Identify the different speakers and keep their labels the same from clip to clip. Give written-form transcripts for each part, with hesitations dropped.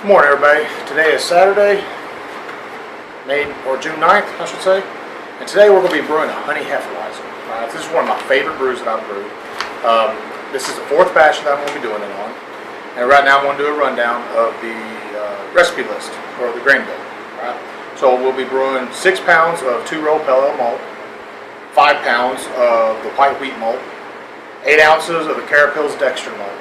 Speaker 1: Good morning, everybody. Today is Saturday, June 9th, I should say. And today we're going to be brewing a honey Hefeweizen. This is one of my favorite brews that I've brewed. This is the fourth batch that I'm going to be doing it on. And right now I'm going to do a rundown of the recipe list, or the grain bill. Right? So we'll be brewing 6 pounds of 2-row pale ale malt, 5 pounds of the white wheat malt, 8 ounces of the Carapils dextrin malt.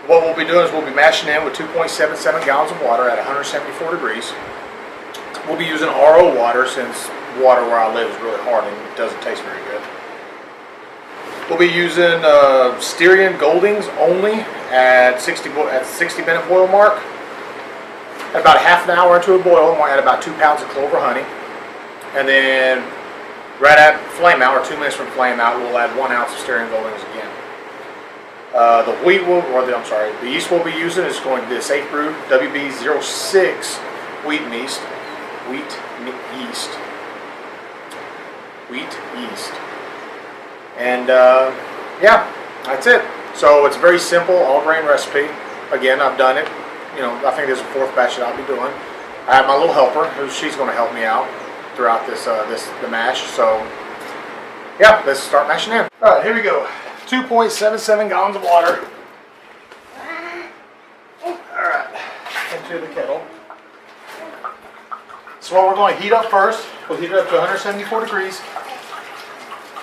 Speaker 1: What we'll be doing is we'll be mashing in with 2.77 gallons of water at 174 degrees. We'll be using RO water since water where I live is really hard and it doesn't taste very good. We'll be using Styrian Goldings only at 60-minute boil mark. At about half an hour into a boil, we'll add about 2 pounds of clover honey. And then right at flame out, or 2 minutes from flame out, we'll add 1 ounce of Styrian Goldings again. The yeast we'll be using is going to be the Safe Brew WB06 wheat yeast. And yeah, that's it. So it's a very simple all grain recipe. Again, I've done it. I think there's a fourth batch that I'll be doing. I have my little helper, she's going to help me out throughout the mash. So yeah, let's start mashing in. All right, here we go. 2.77 gallons of water. Alright, into the kettle. So what we're going to heat up first, we'll heat it up to 174 degrees.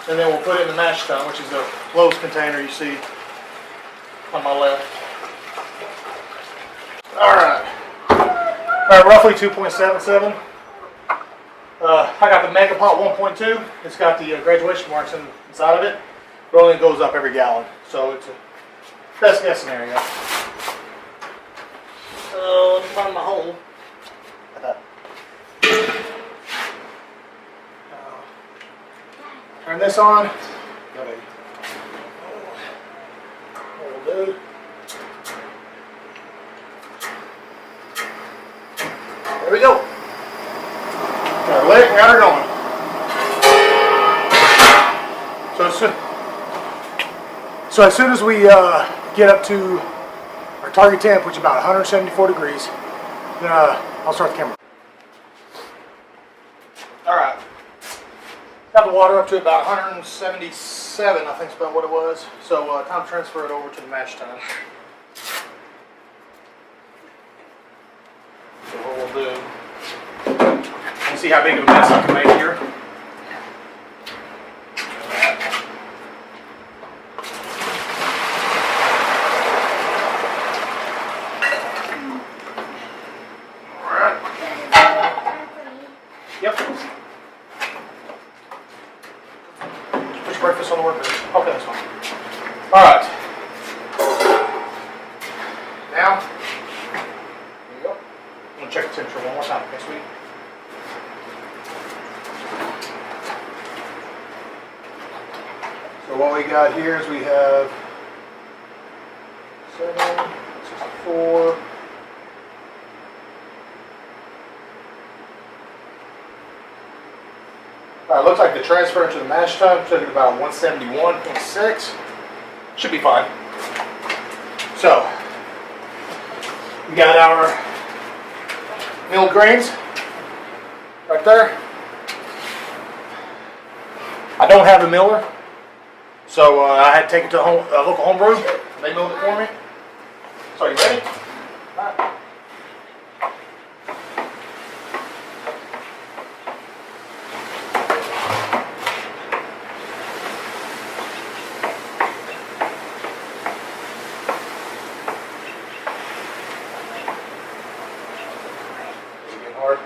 Speaker 1: And then we'll put it in the mash tun, which is the closed container you see on my left. Alright, roughly 2.77. I got the Megapot 1.2. It's got the graduation marks inside of it. It only goes up every gallon, so it's a best guess scenario. So let me find my hole. Turn this on. Will do. There we go. Got her lit, got her going. So as soon as we get up to our target temp, which is about 174 degrees, then I'll start the camera. Alright. Got the water up to about 177, I think is about what it was. So time to transfer it over to the mash tun. So what we'll do, you see how big of a mess I can make here? Yep. Put your breakfast on the workbench. Okay, that's fine. Alright. Now, here you go. I'm going to check the temperature one more time, okay, sweet? So what we got here is we have 764. Looks like the transfer into the mash tun took it about 171.6. Should be fine. So, we got our milled grains right there. I don't have a miller, so I had to take it to a local home brew. They milled it for me. So, are you ready? All right.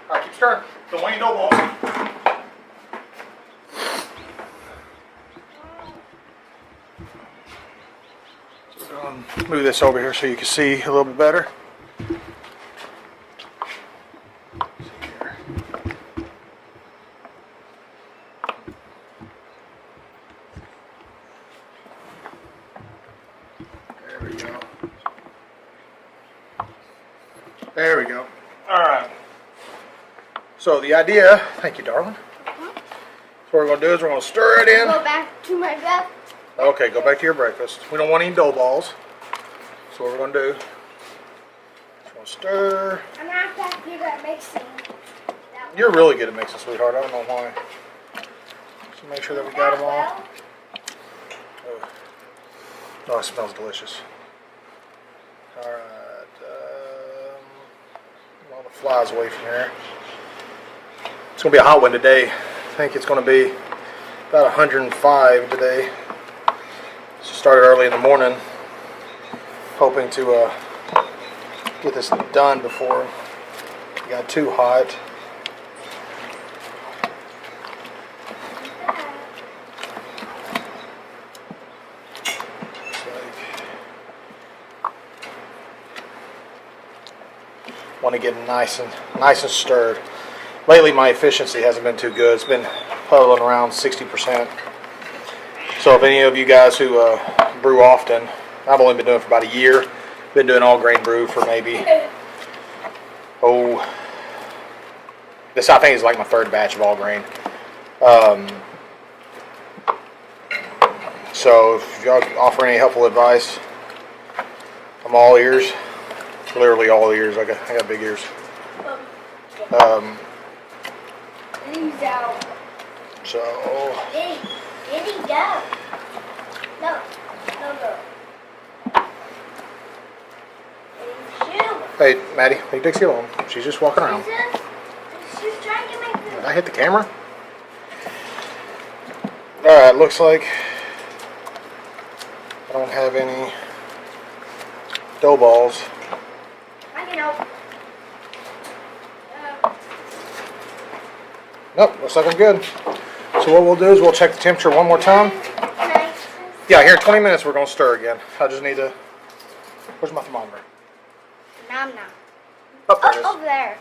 Speaker 1: Alright, keep stirring. Don't want any dough balls. So we're going to move this over here so you can see a little bit better. There we go. There we go. All right. So the idea, thank you, darling. So what we're going to do is we're going to stir it in.
Speaker 2: Go back to my breakfast.
Speaker 1: Okay, go back to your breakfast. We don't want any dough balls. So what we're going to do, we're going to stir.
Speaker 2: I'm not that good at mixing.
Speaker 1: You're really good at mixing, sweetheart. I don't know why. So make sure that we got them all. Oh, it smells delicious. All right. All the flies away from here. It's going to be a hot one today. I think it's going to be about 105 today. So started early in the morning, hoping to get this done before it got too hot. Want to get nice and stirred. Lately, my efficiency hasn't been too good. It's been puddling around 60%. So, if any of you guys who brew often, I've only been doing it for about a year. Been doing all grain brew for maybe this I think is like my third batch of all grain. So, if y'all offer any helpful advice, I'm all ears. Literally all ears. I got big ears. So.
Speaker 2: Did he go? No.
Speaker 1: Hey, Maddie, leave Dixie alone. She's just walking around.
Speaker 2: She's trying to make
Speaker 1: Did I hit the camera? Alright, looks like I don't have any dough balls.
Speaker 2: I can help.
Speaker 1: Nope, looks like I'm good. So what we'll do is we'll check the temperature one more time. Yeah, here in 20 minutes we're going to stir again. I just need to... Where's my thermometer?
Speaker 2: Nom.
Speaker 1: Oh, there it is.
Speaker 2: Over there.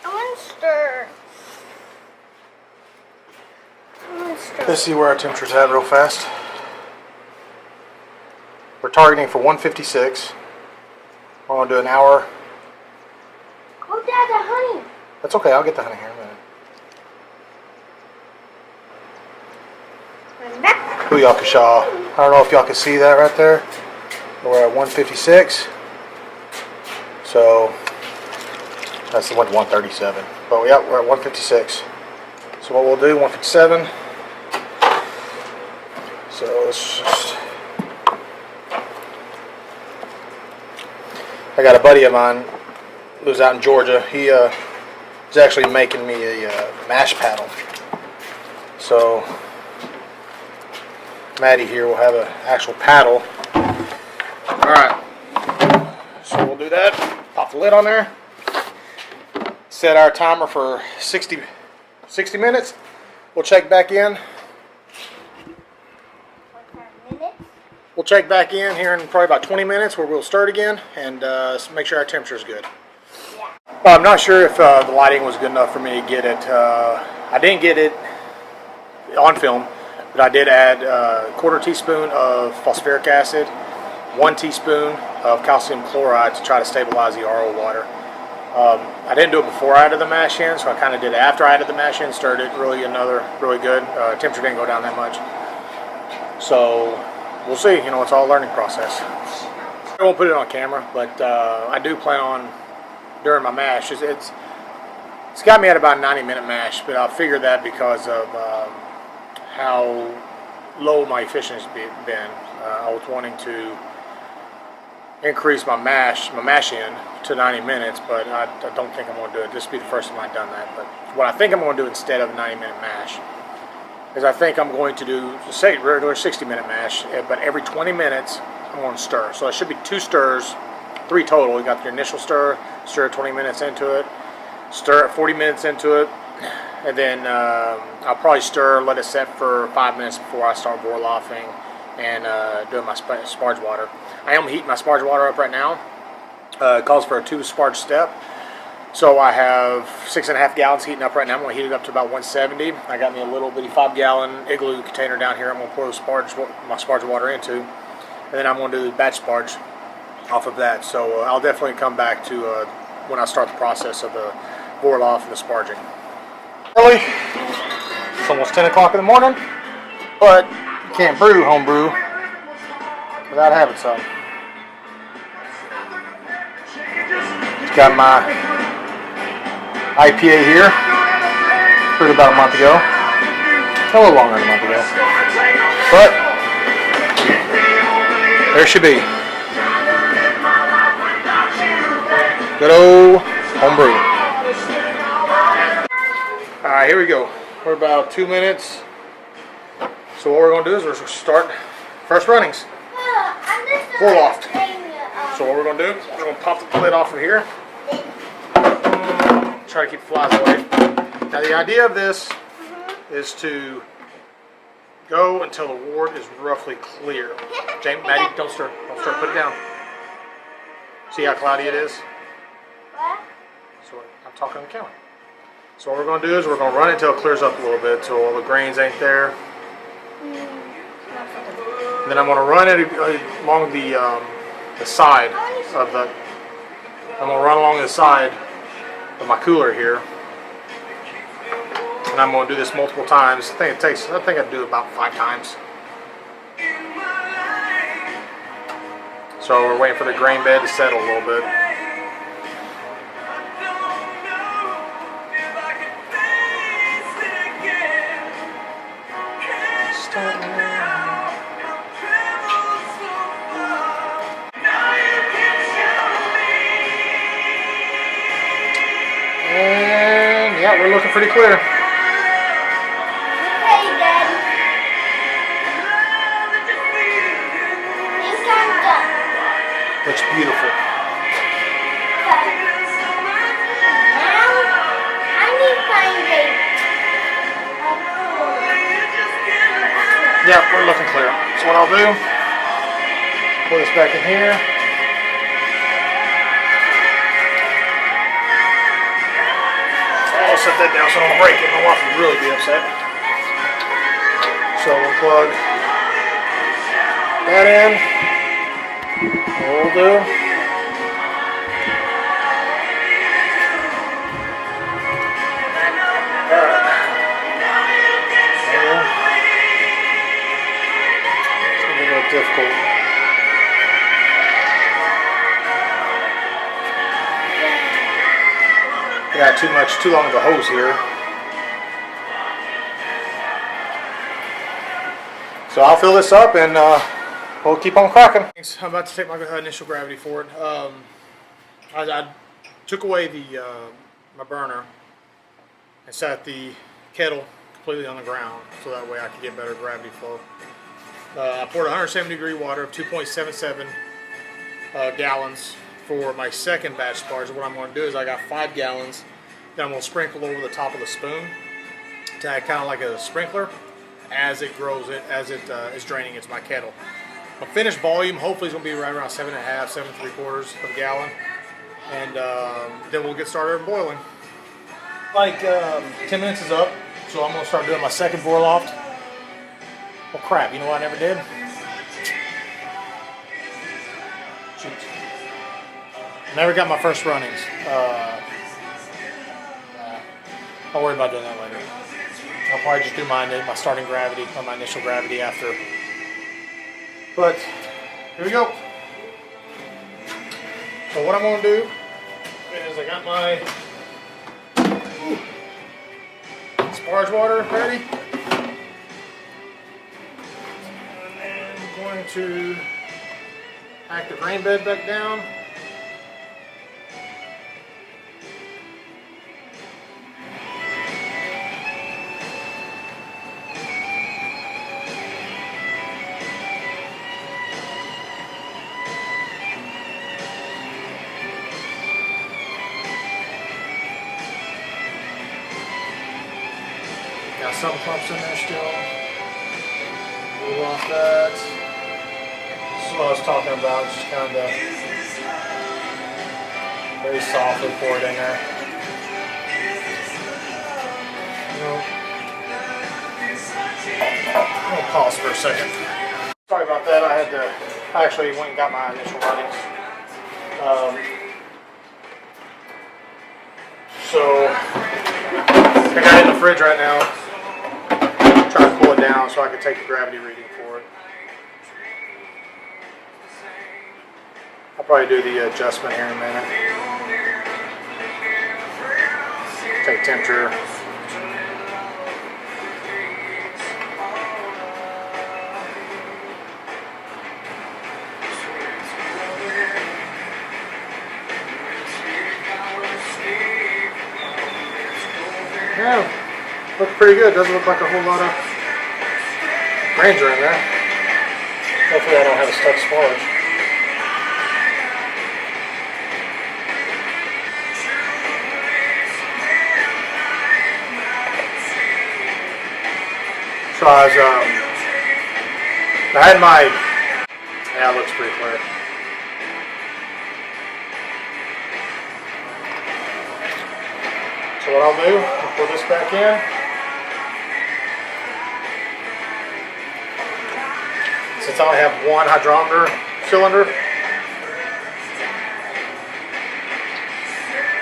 Speaker 2: I want to stir.
Speaker 1: Let's see where our temperature's at real fast. We're targeting for 156. We're going to do an hour.
Speaker 2: Oh, Dad, the honey.
Speaker 1: That's okay, I'll get the honey here in a minute. Booyakasha. I don't know if y'all can see that right there. We're at 156. So that's the 137. But yeah, we're at 156. So what we'll do, 157. So let's just. I got a buddy of mine who lives out in Georgia. He is actually making me a mash paddle. So Maddie here will have an actual paddle. Alright, so we'll do that. Pop the lid on there. Set our timer for 60 minutes. We'll check back in. We'll check back in here in probably about 20 minutes where we'll stir it again and make sure our temperature is good. I'm not sure if the lighting was good enough for me to get it. I didn't get it on film, but I did add a quarter teaspoon of phosphoric acid, 1 teaspoon of calcium chloride to try to stabilize the RO water. I didn't do it before I added the mash in, so I kind of did it after I added the mash in, stirred it really good. Temperature didn't go down that much. So we'll see, it's all a learning process. I won't put it on camera, but I do plan on, during my mash, it's got me at about a 90-minute mash, but I figured that because of how low my efficiency has been. I was wanting to increase my mash in to 90 minutes, but I don't think I'm going to do it. This will be the first time I've done that. But what I think I'm going to do instead of a 90-minute mash is I think I'm going to do, say, regular 60-minute mash, but every 20 minutes I'm going to stir. So it should be 2 stirs, 3 total. You got your initial stir 20 minutes into it, stir it 40 minutes into it, and then I'll probably stir, let it set for 5 minutes before I start vorlaughing and doing my sparge water. I am heating my sparge water up right now. It calls for a 2 sparge step. So I have 6.5 gallons heating up right now. I'm going to heat it up to about 170. I got me a little bitty 5-gallon igloo container down here. I'm going to pour my sparge water into. And then I'm going to do the batch sparge. off of that. So I'll definitely come back to when I start the process of the boil off and the sparging. Early. It's almost 10 o'clock in the morning, but you can't brew home brew without having some. Got my IPA here. Brewed about a month ago. A little longer than a month ago. But there should be. Good old homebrew. Alright, here we go. We're about 2 minutes. So what we're going to do is we're going to start first runnings. Pour loft. So what we're going to do, we're going to pop the lid off of here. Try to keep the flies away. Now the idea of this is to go until the wort is roughly clear. James, Maddie, don't stir. Don't stir. Put it down. See how cloudy it is? So I'm talking on the camera. So what we're going to do is we're going to run it until it clears up a little bit, so all the grains ain't there. And then I'm going to run it along the side of the. I'm going to run along the side of my cooler here, and I'm going to do this multiple times. I think I do it about 5 times. So we're waiting for the grain bed to settle a little bit. And yeah, we're looking pretty clear. Looks beautiful. Yeah, we're looking clear. So what I'll do, put this back in here. I'll set that down so I don't break it. My wife would really be upset. So we'll plug that in. What we'll do, it's going to be a little difficult. I got too long of a hose here. So I'll fill this up and we'll keep on cracking. I'm about to take my initial gravity for it. I took away my burner and set the kettle completely on the ground so that way I could get better gravity flow. I poured 170-degree water of 2.77 gallons for my second batch sparge. What I'm going to do is I got 5 gallons that I'm going to sprinkle over the top of the spoon to add kind of like a sprinkler as it grows, as it is draining into my kettle. My finished volume hopefully is going to be right around 7.5, 7.75 of a gallon, and then we'll get started boiling. Like 10 minutes is up, so I'm going to start doing my second boil off. Oh crap, you know what I never did? Shoot. Never got my first runnings. I'll worry about doing that later. I'll probably just do my starting gravity or my initial gravity after. But here we go. So what I'm going to do is I got my sparge water ready. And then I'm going to pack the grain bed back down. Got some clumps in there still. Move off that. This is what I was talking about, just kind of very softly pour it in there. I'm gonna pause for a second. Sorry about that. I actually went and got my initial runnings. So I got it in the fridge right now. Trying to pull it down so I can take the gravity reading for it. I'll probably do the adjustment here in a minute. Take temperature. Yeah, looks pretty good. Doesn't look like a whole lot of grains are in there. Hopefully I don't have a stuck sparge. So I had my, yeah, it looks pretty clear. So what I'll do, I'll put this back in. Since I only have one hydrometer cylinder,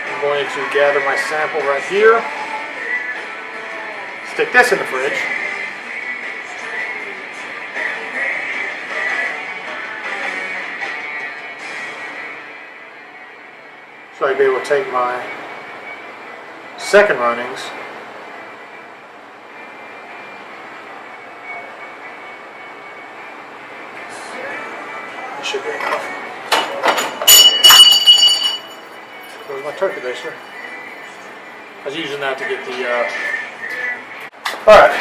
Speaker 1: I'm going to gather my sample right here. Stick this in the fridge. So I'll be able to take my second runnings it should be enough. There's my turkey baster. I was using that to get the alright,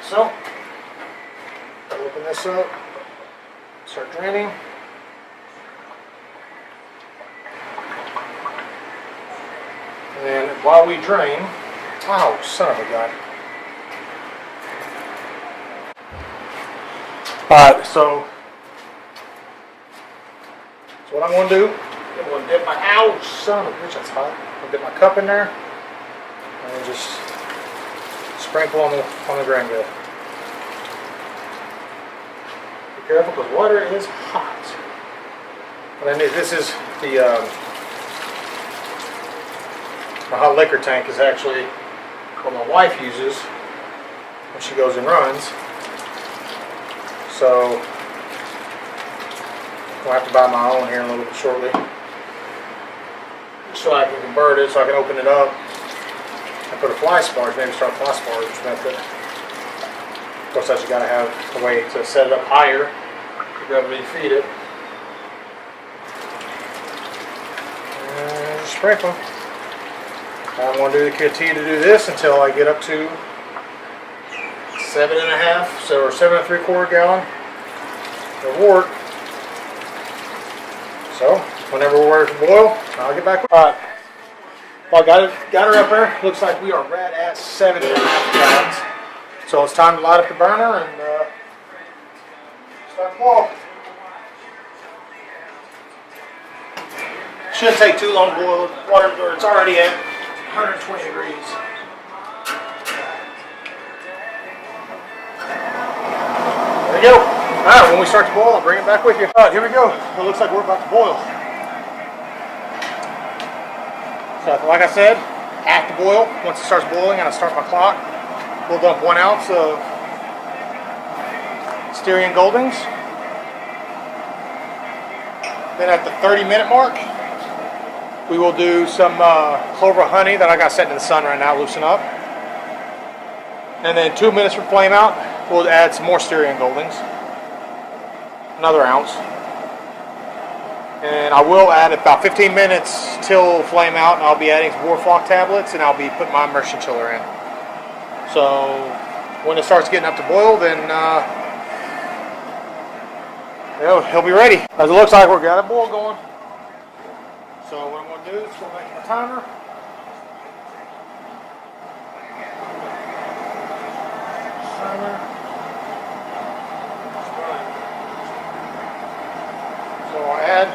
Speaker 1: so I'll open this up, start draining. And while we drain, oh, son of a gun. Alright, so what I'm going to do, I'm going to dip my, ouch, son of a bitch, that's hot. I'm going to dip my cup in there, and then just sprinkle on the grain bed. Be careful because water is hot. And then this is the, my hot liquor tank is actually what my wife uses when she goes and runs. So I'll have to buy my own here in a little bit shortly, so I can convert it, so I can open it up and put a fly sparge, maybe start a fly sparge method. Of course, I just got to have a way to set it up higher to gravity feed it. And just sprinkle. I'm going to continue to do this until I get up to 7.5, or 7 3/4 gallon of wort. So whenever we're ready to boil, I'll get back. All right, well, got her up there. Looks like we are right at 7.5 gallons. So it's time to light up the burner and start the boil. Shouldn't take too long to boil water, or it's already at 120 degrees. There you go. Alright, when we start to boil, I'll bring it back with you. Alright, here we go. It looks like we're about to boil. So, like I said, at the boil, once it starts boiling, and I start my clock, we'll dump 1 ounce of Styrian Goldings. Then at the 30-minute mark, we will do some clover honey that I got set in the sun right now, loosen up. And then 2 minutes for flame out, we'll add some more Styrian Goldings. Another ounce. And I will add about 15 minutes till flame out, and I'll be adding some Warflock tablets, and I'll be putting my immersion chiller in. So when it starts getting up to boil, then he'll be ready. As it looks like we've got a boil going. So what I'm going to do is go back to my timer. So I'll add,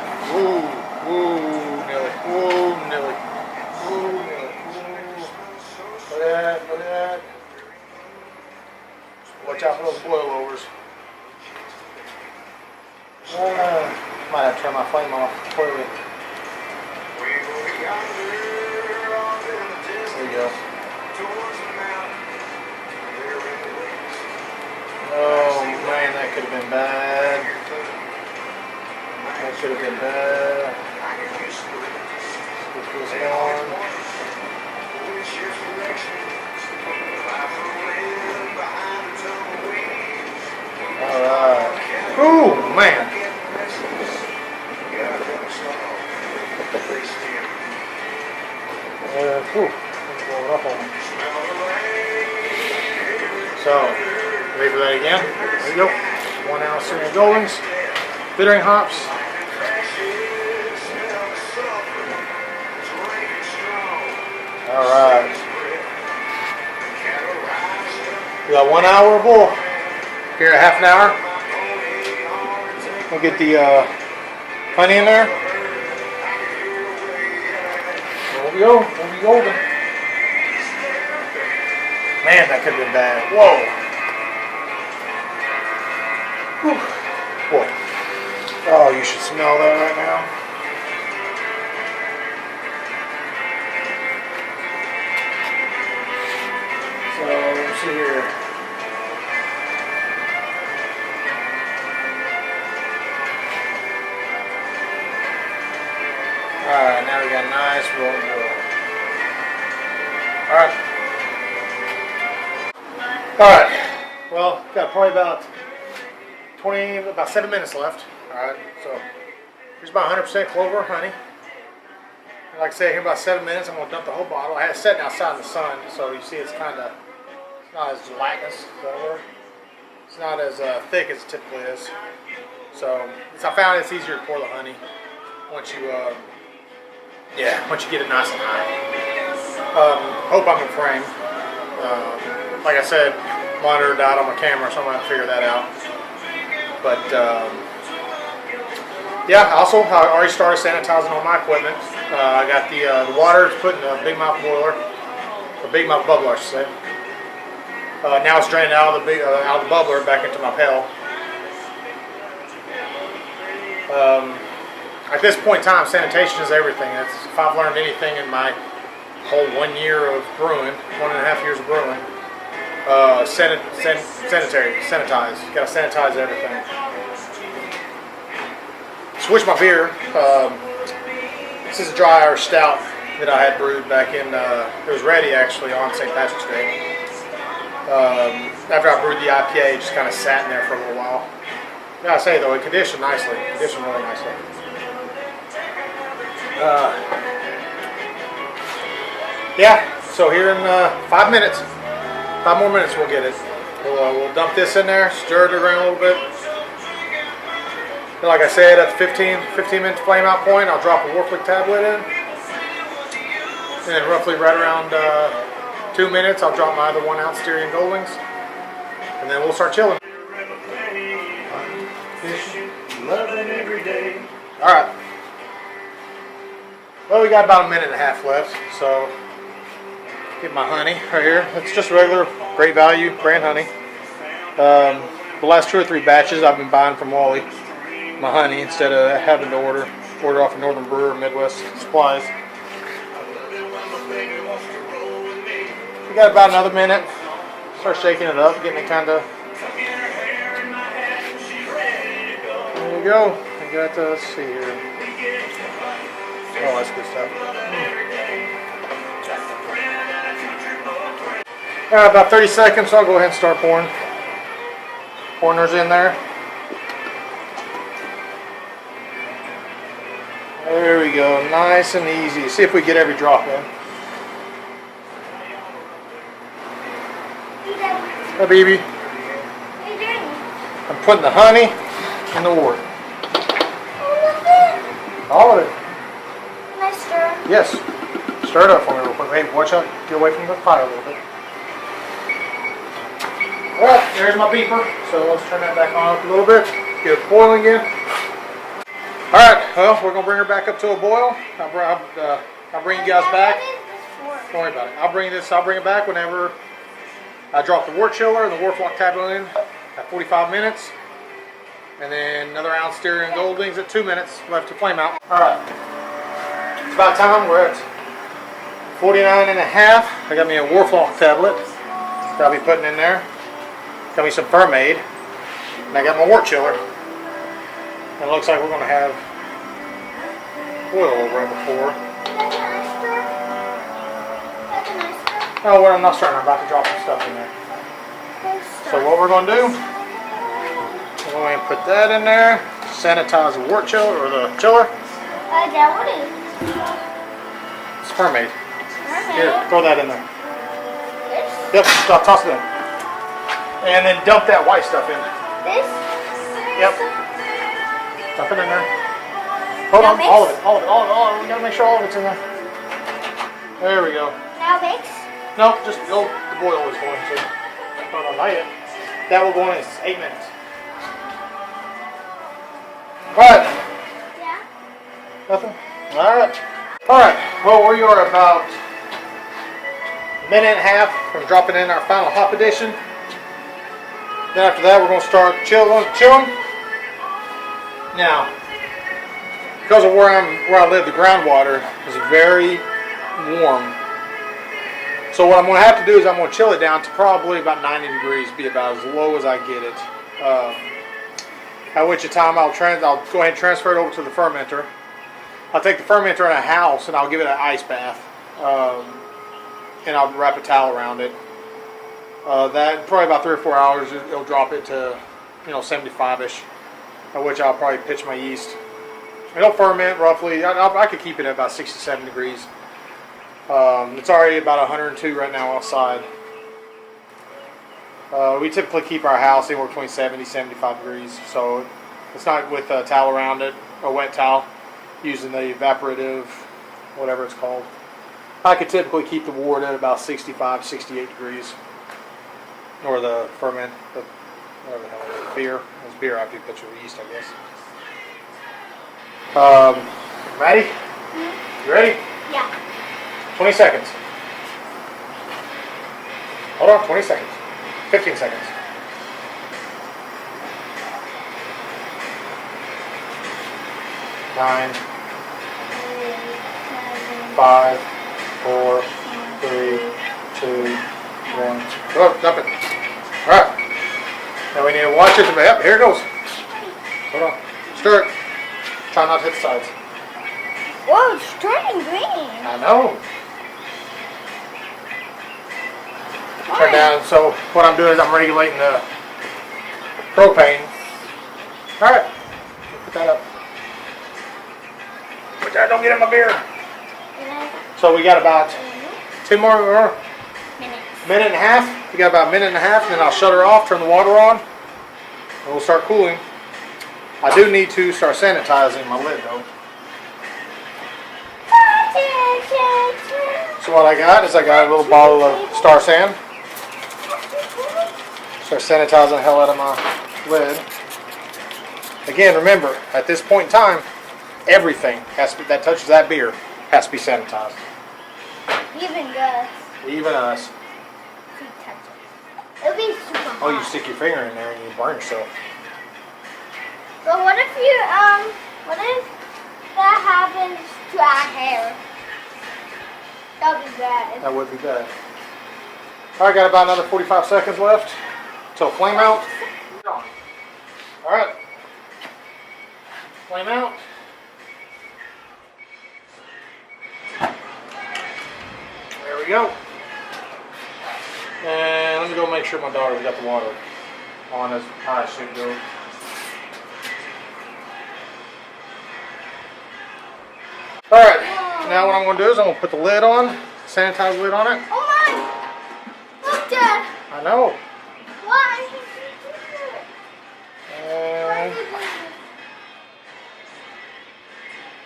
Speaker 1: nearly, look at that. Watch out for those boilovers. Might have to turn my flame off completely. There you go. Oh man, that could have been bad. That should have been bad. Put this on. Alright. Ooh, man. Blowing up on me. So, wait for that again. There you go. 1 ounce Syrian Goldings. Bittering hops. Alright. We got 1 hour bull. Here, a half an hour. We'll get the honey in there. There we go. There we go. Man, that could have been bad. Whoa. Whew. Whoa. Oh, you should smell that right now. So, let's see here. Alright, now we got a nice rolling boil. Alright. Alright. Well, got probably about 7 minutes left. Alright, so here's about 100% clover honey. And like I said, here about 7 minutes, I'm going to dump the whole bottle. I had it sitting outside in the sun, so you see it's kind of, it's not as gelatinous, it's not as thick as it typically is. So, I found it's easier to pour the honey once you once you get it nice and high. Hope I'm in frame. Like I said, monitor died on my camera, so I'm going to figure that out. But yeah, also I already started sanitizing all my equipment. I got the water put in a big mouth boiler, or big mouth bubbler, I should say. Now it's draining out of the bubbler back into my pail. At this point in time, sanitation is everything. If I've learned anything in my whole 1 year of brewing, 1.5 years of brewing, sanitize. You gotta sanitize everything. Switch my beer. This is a dry Irish stout that I had brewed back in, it was ready actually on St. Patrick's Day. After I brewed the IPA, it just kind of sat in there for a little while. I gotta say though, it conditioned nicely. Conditioned really nicely. Yeah, so here in 5 minutes, 5 more minutes we'll get it. We'll dump this in there, stir it around a little bit. And like I said, at the 15 minute flame out point, I'll drop a Warflick tablet in. And then roughly right around 2 minutes, I'll drop my other 1 ounce Styrian Goldings. And then we'll start chilling. Alright. Well, we got about 1.5 minutes left, so get my honey right here. It's just regular Great Value brand honey. The last 2 or 3 batches I've been buying from Wally, my honey, instead of having to order off a Northern Brewer or Midwest Supplies. We got about another minute. Start shaking it up, getting it kind of. There we go. We got let's see here. Oh, that's good stuff. Alright, about 30 seconds, so I'll go ahead and start pouring. Pouring those in there. There we go, nice and easy. See if we get every drop in. Hey, baby. I'm putting the honey in the wort. All of it.
Speaker 2: Nice stir.
Speaker 1: Yes. Stir it up for me real quick. Hey, watch out. Get away from the fire a little bit. Alright, there's my beeper. So let's turn that back on up a little bit. Get it boiling again. Alright, well, we're going to bring her back up to a boil. I'll bring you guys back. Don't worry about it. I'll bring it back whenever I drop the wort chiller and the Warflock tablet in at 45 minutes. And then another ounce Styrian Goldings at 2 minutes left to flame out. Alright. about time. We're at 49 and a half. I got me a Warflock tablet that I'll be putting in there. Got me some Fermaid. And I got my wort chiller. And it looks like we're going to have oil over it before. Oh, well, I'm not starting. I'm about to drop some stuff in there. So what we're going to do, we're going to put that in there. Sanitize the wort chiller, or the chiller.
Speaker 2: Yeah, what is it?
Speaker 1: It's Fermaid.
Speaker 2: Mermaid.
Speaker 1: Here, throw that in there.
Speaker 2: This?
Speaker 1: Yep, toss it in. And then dump that white stuff in.
Speaker 2: This?
Speaker 1: Yep. Dump it in there. Hold on, all of it. We gotta make sure all of it's in there. There we go.
Speaker 2: Now mix?
Speaker 1: No, just the boil is going to. No, not yet. That will go in 8 minutes. Alright.
Speaker 2: Yeah.
Speaker 1: Nothing? Alright. Alright. Well, we are about a minute and a half from dropping in our final hop edition. Then after that, we're going to start chilling. Now, because of where I live, the groundwater is very warm. So what I'm going to have to do is I'm going to chill it down to probably about 90 degrees, be about as low as I get it. At which time I'll go ahead and transfer it over to the fermenter. I'll take the fermenter in a house and I'll give it an ice bath, and I'll wrap a towel around it. That probably about 3 or 4 hours, it'll drop it to 75ish. At which I'll probably pitch my yeast. It'll ferment roughly. I could keep it at about 67 degrees. It's already about 102 right now outside. We typically keep our house anywhere between 70 and 75 degrees. So it's not with a towel around it, a wet towel, using the evaporative, whatever it's called. I could typically keep the wort at about 65, 68 degrees. Or the ferment, whatever the hell it is, beer. It's beer after you put your yeast, I guess. Maddie? You ready?
Speaker 2: Yeah.
Speaker 1: 20 seconds. Hold on, 20 seconds. 15 seconds. 9, 5, 4, 3, 2, 1. Go, dump it. Alright. Now we need to watch it. Yep, here it goes. Hold on. Stir it. Try not to hit the sides.
Speaker 2: Whoa, it's turning green.
Speaker 1: I know. Turn down. So what I'm doing is I'm regulating the propane. Alright. Put that up. But that don't get in my beer. So we got about 2 more minute and a half. We got about a minute and a half, and then I'll shut her off, turn the water on, and we'll start cooling. I do need to start sanitizing my lid though. So what I got is I got a little bottle of Star San. Start sanitizing the hell out of my lid. Again, remember, at this point in time, everything that touches that beer has to be sanitized.
Speaker 2: Even us.
Speaker 1: Even us.
Speaker 2: It'll be super hot.
Speaker 1: Oh, you stick your finger in there and you burn yourself.
Speaker 2: But what if that happens to our hair? That would be bad.
Speaker 1: That would be bad. Alright, got about another 45 seconds left till flame out. Alright. Flame out. There we go. And let me go make sure my daughter's got the water on as high as it should go. Alright, now what I'm going to do is I'm going to put the lid on, sanitize the lid on it.
Speaker 2: Oh my! Look, Dad!
Speaker 1: I know.
Speaker 2: Why?
Speaker 1: And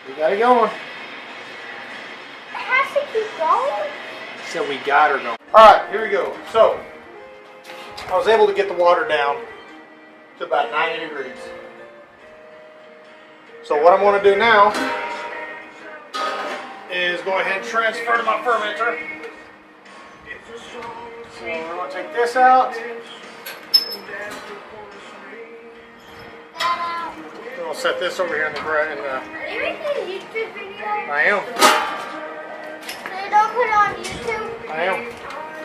Speaker 1: we got it going.
Speaker 2: It has to keep going?
Speaker 1: So we got her going. Alright, here we go. So, I was able to get the water down to about 90 degrees. So what I'm going to do now is go ahead and transfer to my fermenter. So we're going to take this out. We'll I'll set this over here in the
Speaker 2: Are you making a YouTube video?
Speaker 1: I am.
Speaker 2: So you don't put it on YouTube?
Speaker 1: I am.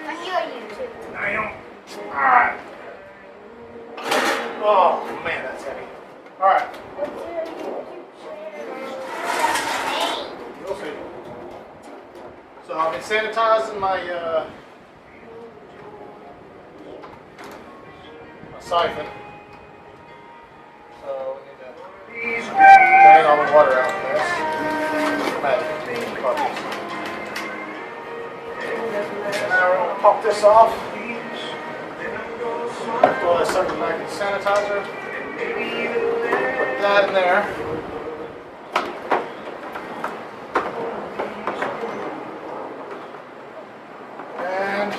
Speaker 2: On your YouTube.
Speaker 1: I am. Alright. Oh man, that's heavy. Alright.
Speaker 2: What's your YouTube channel?
Speaker 1: You'll see. So I've been sanitizing my siphon. So we need to drain all the water out of this. Now we're going to pop this off. Throw this sucker back in the sanitizer. Put that in there. And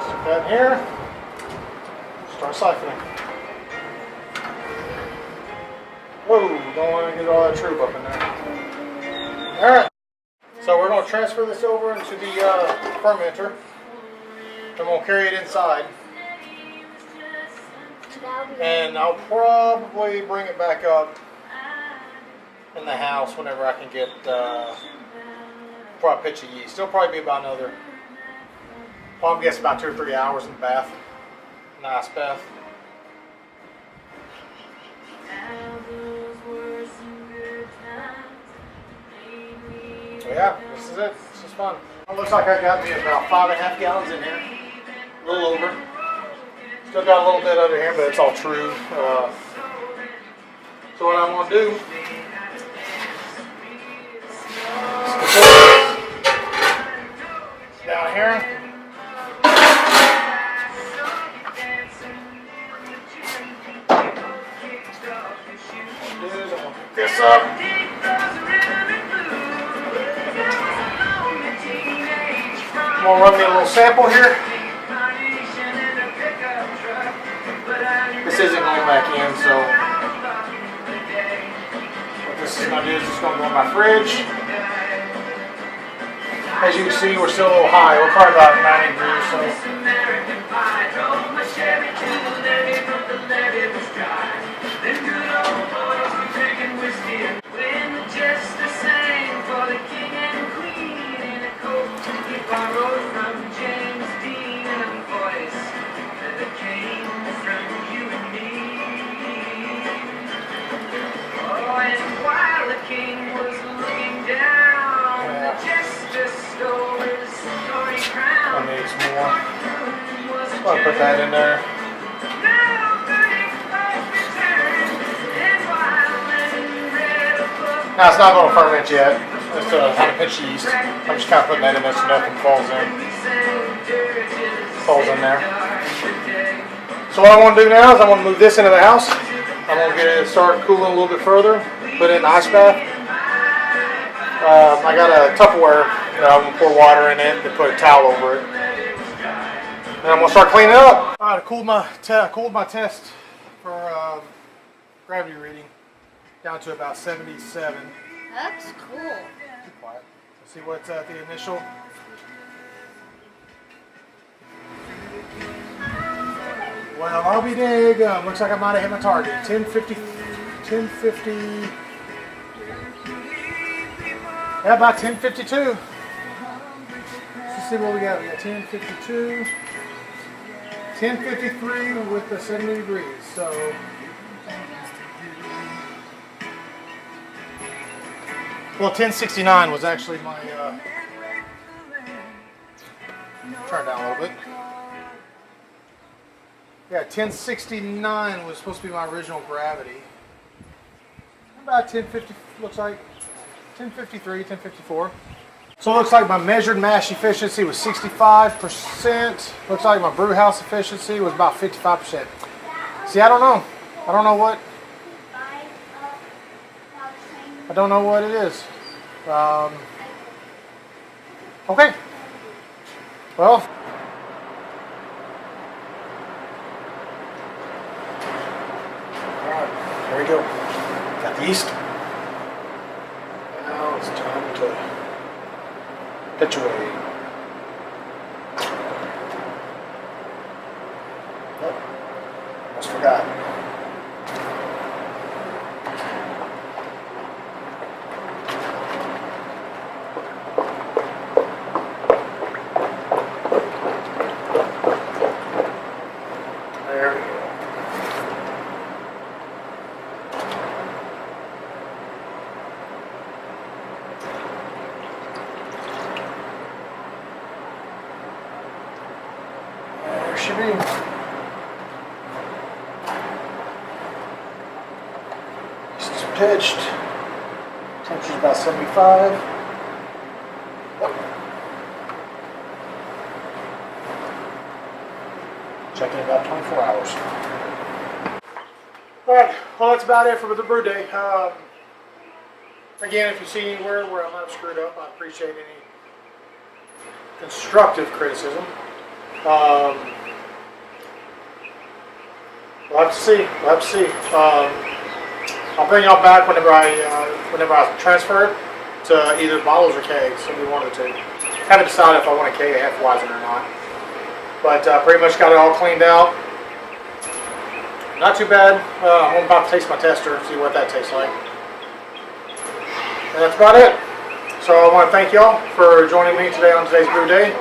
Speaker 1: stick that in here. Start siphoning. Whoa, don't want to get all that troop up in there. Alright, so we're going to transfer this over into the fermenter. And we'll carry it inside. And I'll probably bring it back up in the house whenever I can get before I pitch the yeast. It'll probably be about another, well, I'm guessing about 2 or 3 hours in the bath. Nice bath. So yeah, this is it. This is fun. It looks like I got me about 5.5 gallons in here. A little over. Still got a little bit under here, but it's all true. So what I'm going to do is down here. This up. I'm going to run me a little sample here. This isn't going back in, so what this is going to do is it's going to go in my fridge. As you can see, we're still a little high. We're probably about 90 degrees or so. I need some more. I'll put that in there. Now it's not going to ferment yet. It's how to pitch yeast. I'm just kind of putting that in there so nothing falls in. There. So what I want to do now is I want to move this into the house. I'm going to get it start cooling a little bit further. Put it in the ice bath. I got a Tupperware. I'm going to pour water in it and put a towel over it. And I'm going to start cleaning it up. Alright, I cooled my test for gravity reading down to about 77.
Speaker 2: That's cool.
Speaker 1: Be quiet. Let's see what's at the initial. Well, I'll be daggum. Looks like I might have hit my target. 1050. Yeah, about 1052. Let's see what we got. We got 1052. 1053 with the 70 degrees. So, well, 1069 was actually my, turn it down a little bit. Yeah, 1069 was supposed to be my original gravity. About 1050, looks like 1053, 1054. So it looks like my measured mash efficiency was 65%. Looks like my brew house efficiency was about 55%. See, I don't know. I don't know what it is. Okay. Well. Alright, there we go. Got the yeast. Now it's time to pitch away. Almost forgot. There we go. There she be. It's pitched. Temperature's about 75. Checking in about 24 hours. Alright, well that's about it for the brew day. Again, if you see anywhere where I might have screwed up, I appreciate any constructive criticism. We'll have to see. We'll have to see. I'll bring y'all back whenever I transfer it to either bottles or kegs. So we one of the two. Haven't decided if I want a keg of Hefeweizen or not. But pretty much got it all cleaned out. Not too bad. I'm about to taste my tester, see what that tastes like. And that's about it. So I want to thank y'all for joining me today on today's brew day.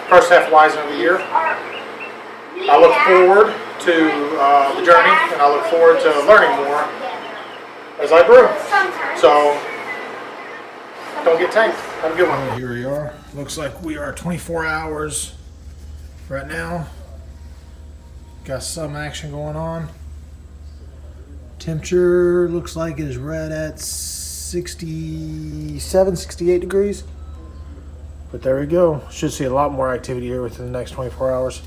Speaker 1: First Hefeweizen of the year. I look forward to the journey, and I look forward to learning more as I brew. So don't get tanked. Have a good one. Here we are. Looks like we are 24 hours right now. Got some action going on. Temperature looks like it is right at 67, 68 degrees. But there we go. Should see a lot more activity here within the next 24 hours.